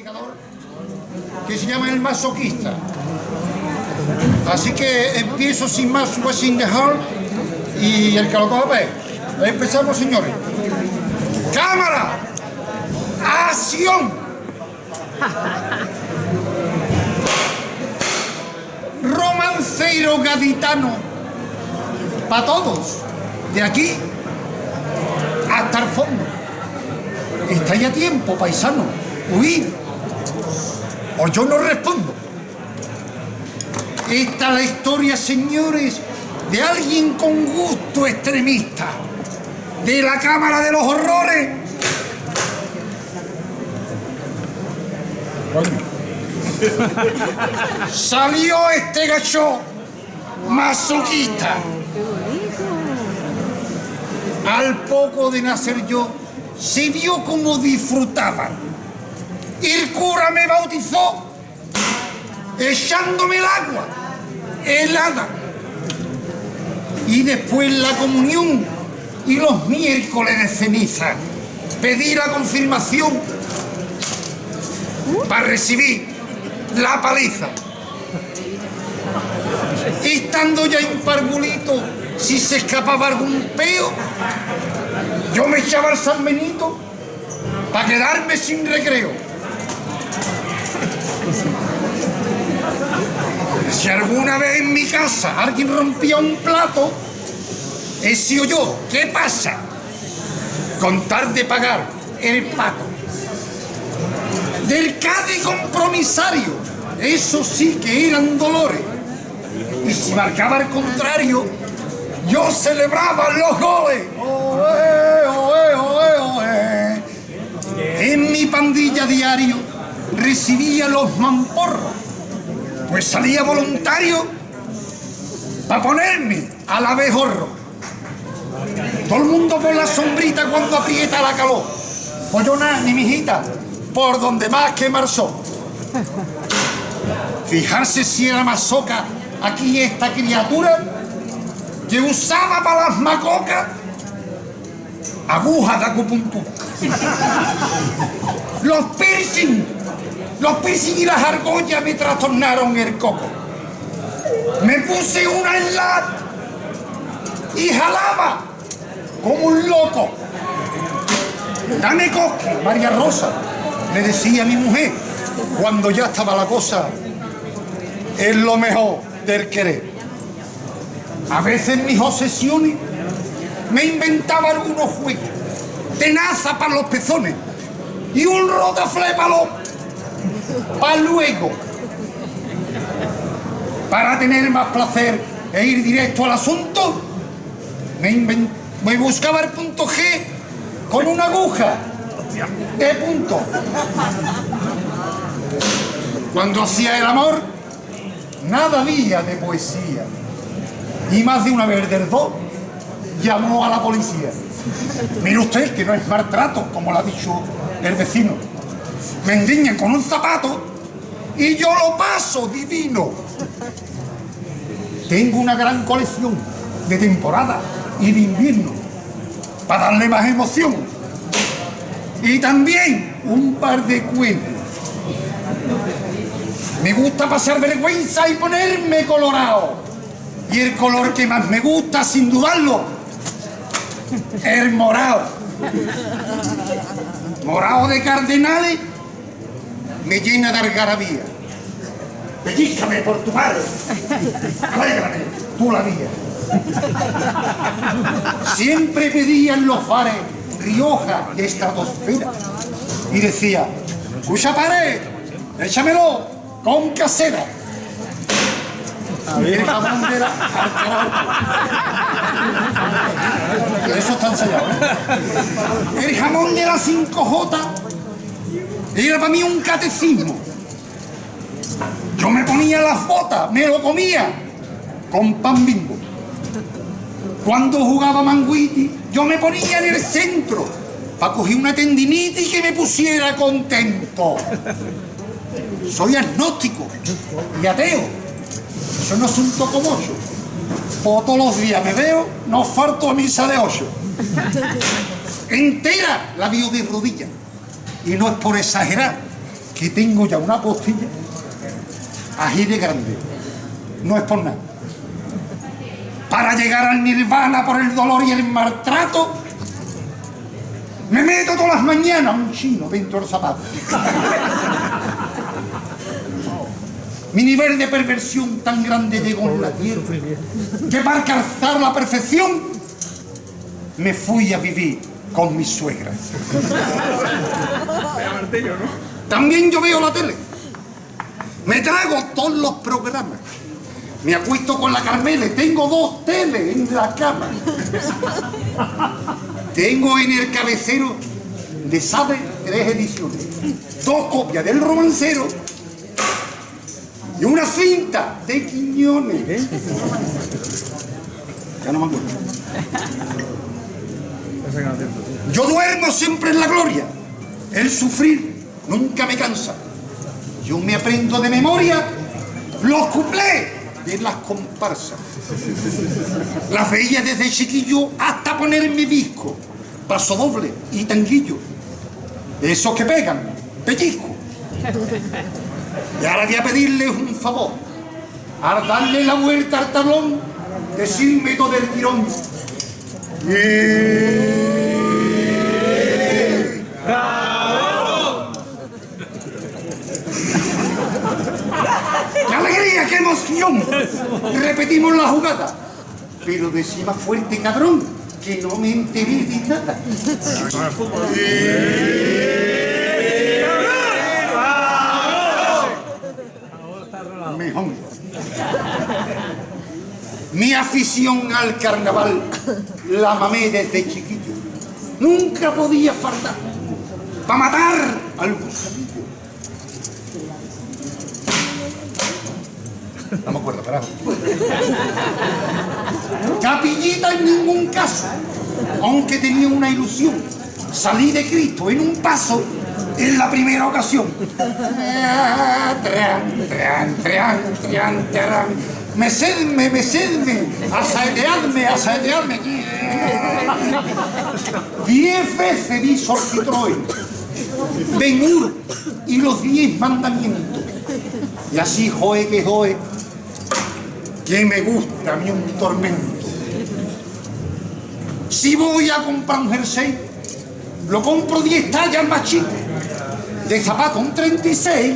investigador que se llama El Masoquista. Así que empiezo sin más, sin dejar, y el que lo coja, pues. Empezamos, señores. ¡Cámara! ¡Acción! Romancero gaditano. Para todos. De aquí hasta el fondo. Estáis a tiempo, paisano. Huid. O yo no respondo. Esta es la historia, señores, de alguien con gusto extremista. De la Cámara de los Horrores. Salió este gacho masoquista. Al poco de nacer yo, se vio como disfrutaba. El cura me bautizó echándome el agua helada. Y después la comunión y los miércoles de ceniza. Pedí la confirmación para recibir la paliza. Estando ya en parvulito, si se escapaba algún peo, yo me echaba al San Benito para quedarme sin recreo. Si alguna vez en mi casa alguien rompía un plato, he sido yo. ¿Qué pasa? Contar de pagar el pato. Del Cádiz compromisario, eso sí que eran dolores. Y si marcaba al contrario, yo celebraba los goles. ¡Oe, oe, oe, oe! En mi pandilla diario recibía los mamporros, pues salía voluntario para ponerme al abejorro. Todo el mundo por la sombrita cuando aprieta la calor. Pues yo nada, ni mi hijita, por donde más que marzó. Fijarse si era masoca aquí esta criatura que usaba para las macocas agujas de acupuntura. Los piercing y las argollas me trastornaron el coco. Me puse una en la y jalaba como un loco. Dame cosque, María Rosa, le decía a mi mujer, cuando ya estaba la cosa en lo mejor del querer. A veces en mis obsesiones me inventaba algunos juegos, tenaza para los pezones y un rotaflé para luego. Para tener más placer e ir directo al asunto, me buscaba el punto G con una aguja de punto. Cuando hacía el amor, nada había de poesía. Y más de una vez del dos llamó a la policía. Mire usted que no es maltrato, como lo ha dicho el vecino. Me endiñan con un zapato y yo lo paso divino. Tengo una gran colección de temporada y de invierno para darle más emoción. Y también un par de cuentos. Me gusta pasar vergüenza y ponerme colorado. Y el color que más me gusta, sin dudarlo, el morado. Morado de cardenales me llena de algarabía. Pellízcame por tu madre. Alégrame, tú la mía. Siempre pedían los bares Rioja y estratosfera. Y decía, escucha pared, échamelo con casera. El jamón de la... Eso está ensayado, ¿eh? El jamón de la 5J era para mí un catecismo. Yo me ponía las botas, me lo comía con pan Bimbo. Cuando jugaba Manguiti, yo me ponía en el centro para coger una tendinitis y que me pusiera contento. Soy agnóstico y ateo. Eso no es un tocomocho. Por todos los días me veo, no falto a misa de 8. Entera la vio de rodillas. Y no es por exagerar, que tengo ya una costilla así de grande. No es por nada. Para llegar al nirvana por el dolor y el maltrato, me meto todas las mañanas un chino dentro del zapato. Mi nivel de perversión tan grande llegó en la tierra que para alcanzar la perfección me fui a vivir con mi suegra. También yo veo la tele. Me trago todos los programas. Me acuesto con la Carmele. Tengo 2 teles en la cama. Tengo en el cabecero de Sabe 3 ediciones. 2 copias del Romancero y una cinta de Quiñones. Ya no me acuerdo. Yo duermo siempre en la gloria. El sufrir nunca me cansa. Yo me aprendo de memoria los cuplés de las comparsas. Las veía desde chiquillo hasta ponerme disco, paso doble y tanguillo. Esos que pegan, pellizco. Y ahora voy a pedirles un favor. Al darle la vuelta al tablón, decirme todo el tirón. ¡Qué alegría, qué emoción! Repetimos la jugada. Pero decía más fuerte, cabrón, que no me enteré de nada. Mejor. Mi afición al carnaval la mamé desde chiquillo. Nunca podía faltar para matar al gusanillo. No me acuerdo, carajo. Capillita en ningún caso, aunque tenía una ilusión. Salí de Cristo en un paso en la primera ocasión. Mesedme, asaeteadme. 10 veces vi Sorcitroe, Ben-Hur y los 10 mandamientos. Y así, joe, que me gusta a mí un tormento. Si voy a comprar un jersey, lo compro 10 tallas más chico. De zapato un 36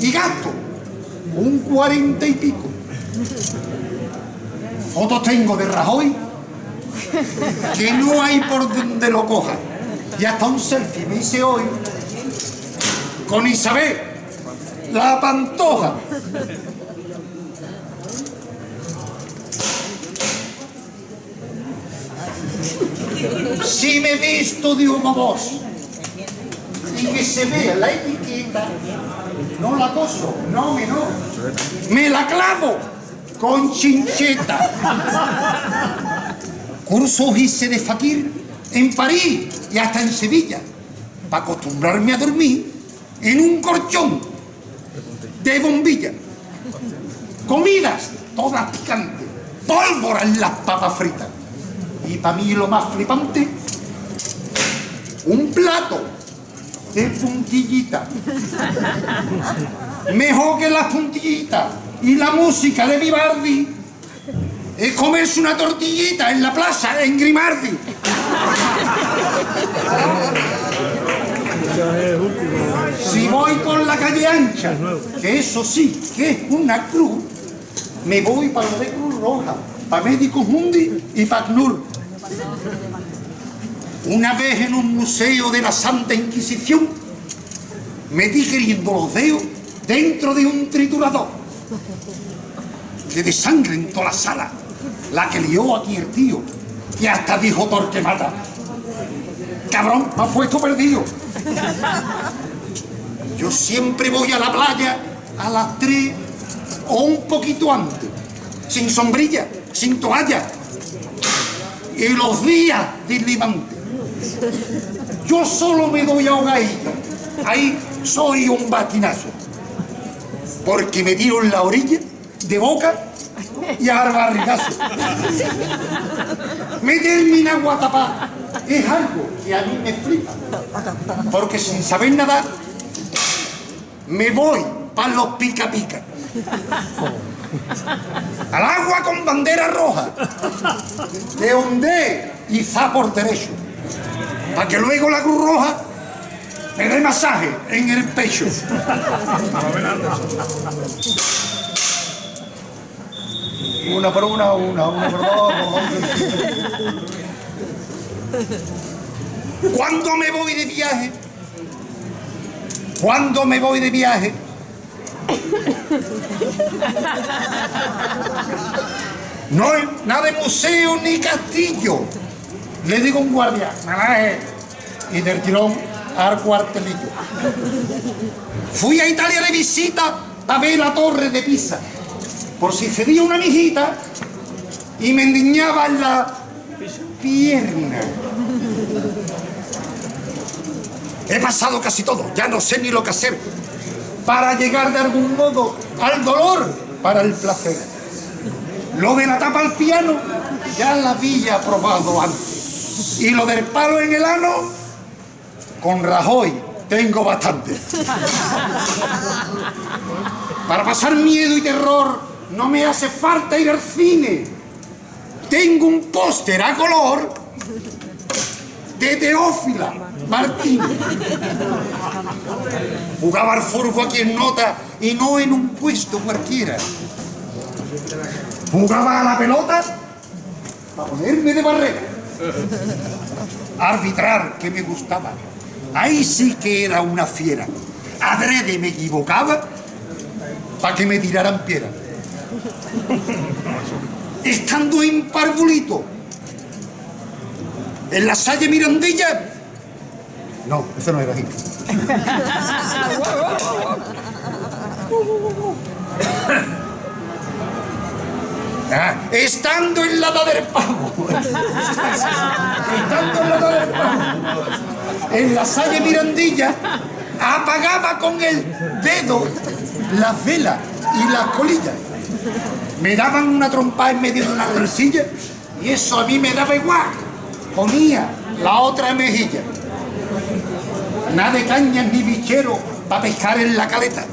y gasto un 40 y pico. Fotos tengo de Rajoy que no hay por donde lo coja. Y hasta un selfie me hice hoy con Isabel, la Pantoja. Si me visto de una voz y que se vea la etiqueta, no la coso, no, me la clavo con chincheta. Cursos hice de fakir en París y hasta en Sevilla, para acostumbrarme a dormir en un colchón de bombilla. Comidas todas picantes, pólvora en las papas fritas. Y para mí lo más flipante, un plato de puntillita. Mejor que las puntillitas y la música de Vivaldi es comerse una tortillita en la plaza en Grimaldi. Si voy por la calle ancha, que eso sí, que es una cruz, me voy para lo de Cruz Roja, para Médicos Mundi y para CNUR. Una vez en un museo de la Santa Inquisición, metí queriendo los dedos dentro de un triturador. Que de sangre en toda la sala, la que lió aquí el tío, y hasta dijo Torquemada: cabrón, me has puesto perdido. Yo siempre voy a la playa a las 3 o un poquito antes, sin sombrilla, sin toalla, y los días del Levante. Yo solo me doy ahogadito, ahí soy un batinazo, porque me tiro en la orilla, de boca y a barrigazo. Meterme en agua tapada es algo que a mí me flipa, porque sin saber nadar me voy para los pica pica. Al agua con bandera roja, de ondé y za por derecho, para que luego la Cruz Roja me dé masaje en el pecho. Una por una por dos. Cuando me voy de viaje, no es nada de museo ni castillo. Le digo a un guardia, y del tirón al cuartelillo. Fui a Italia de visita a ver la torre de Pisa, por si cedía una mijita y me endiñaba en la pierna. He pasado casi todo, ya no sé ni lo que hacer para llegar de algún modo al dolor para el placer. Lo de la tapa al piano ya la había probado antes. Y lo del palo en el ano, con Rajoy tengo bastante. Para pasar miedo y terror no me hace falta ir al cine. Tengo un póster a color de Teófila Martínez. Jugaba al fútbol aquí en Nota y no en un puesto cualquiera. Jugaba a la pelota para ponerme de barrera. Arbitrar, que me gustaba. Ahí sí que era una fiera. Adrede me equivocaba para que me tiraran piedra. Estando en Parvulito, en la Salle Mirandilla. No, eso no era aquí. Estando en la del Pavo. En la Salle Mirandilla, apagaba con el dedo las velas y las colillas. Me daban una trompada en medio de una bolsilla y eso a mí me daba igual. Ponía la otra mejilla. Nada de cañas ni bichero para pescar en la caleta.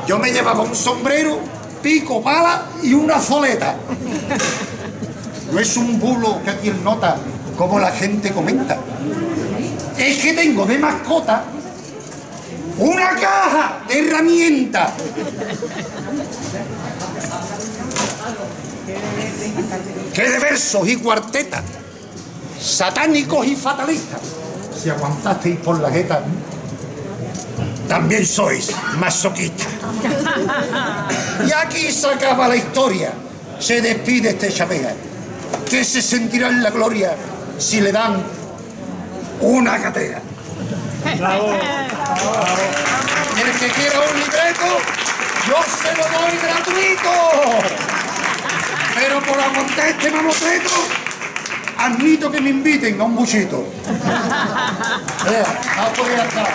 Yo me llevaba un sombrero, pico, pala y una zoleta. No es un bulo que aquí en Nota, como la gente comenta. Es que tengo de mascota una caja de herramientas. Que de versos y cuartetas, satánicos y fatalistas. Si aguantasteis por la jeta, también sois masoquistas. Y aquí se acaba la historia. Se despide este Chavea, que se sentirá en la gloria si le dan una catera. Bravo. El que quiera un libreto, yo se lo doy gratuito. Pero por aguantar este mamotreto, admito que me inviten a un buchito. No podía estar.